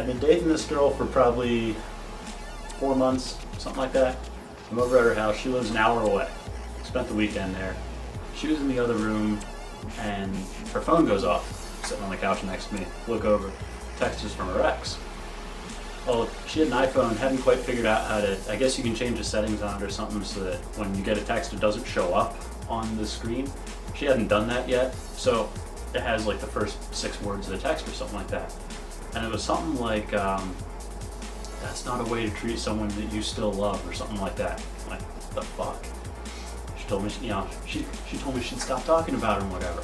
I'd been dating this girl for probably 4 months, something like that. I'm over at her house. She lives an hour away. Spent the weekend there. She was in the other room, and her phone goes off, sitting on the couch next to me. Look over, text is from her ex. Well, she had an iPhone, hadn't quite figured out how to, I guess you can change the settings on it or something so that when you get a text it doesn't show up on the screen. She hadn't done that yet, so it has like the first 6 words of the text or something like that. And it was something like, that's not a way to treat someone that you still love, or something like that. Like, the fuck? She told me, she told me she'd stop talking about her and whatever.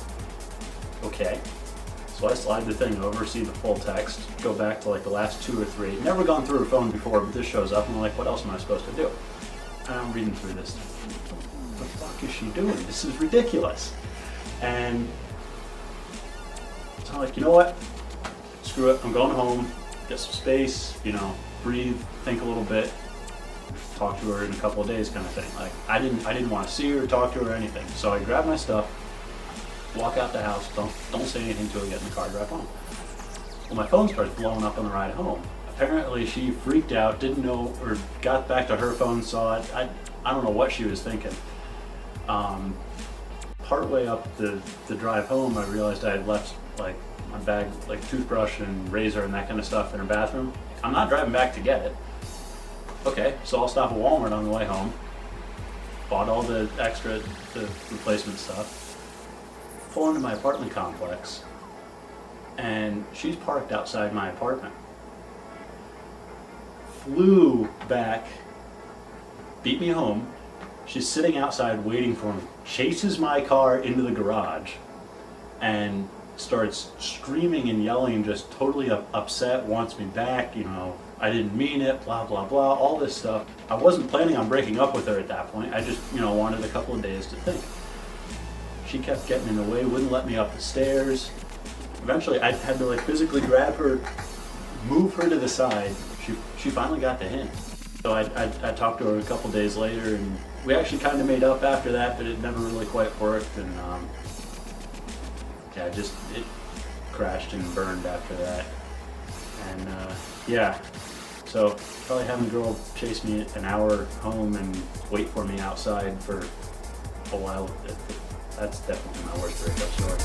Okay. So I slide the thing over, see the full text, go back to like the last 2 or 3. Never gone through her phone before, but this shows up and I'm like, what else am I supposed to do? And I'm reading through this. What the fuck is she doing? This is ridiculous. And so I'm like, you know what? Screw it, I'm going home, get some space, breathe, think a little bit, talk to her in a couple of days kind of thing. Like, I didn't want to see her, talk to her or anything. So I grabbed my stuff, walk out the house, don't say anything to her, get in the car, drive home. Well, my phone starts blowing up on the ride home. Apparently she freaked out, didn't know, or got back to her phone, saw it. I don't know what she was thinking. Partway up the drive home, I realized I had left like my bag, like toothbrush and razor and that kind of stuff in her bathroom. I'm not driving back to get it. Okay, so I'll stop at Walmart on the way home. Bought all the replacement stuff. Pull into my apartment complex, and she's parked outside my apartment. Flew back, beat me home. She's sitting outside waiting for me. Chases my car into the garage and starts screaming and yelling, just totally upset, wants me back, I didn't mean it, blah, blah, blah, all this stuff. I wasn't planning on breaking up with her at that point. I just, wanted a couple of days to think. She kept getting in the way, wouldn't let me up the stairs. Eventually, I had to like physically grab her, move her to the side. She finally got the hint. So I talked to her a couple days later, and we actually kind of made up after that, but it never really quite worked. And it crashed and burned after that. And so probably having a girl chase me an hour home and wait for me outside for a while. That's definitely my worst breakup story.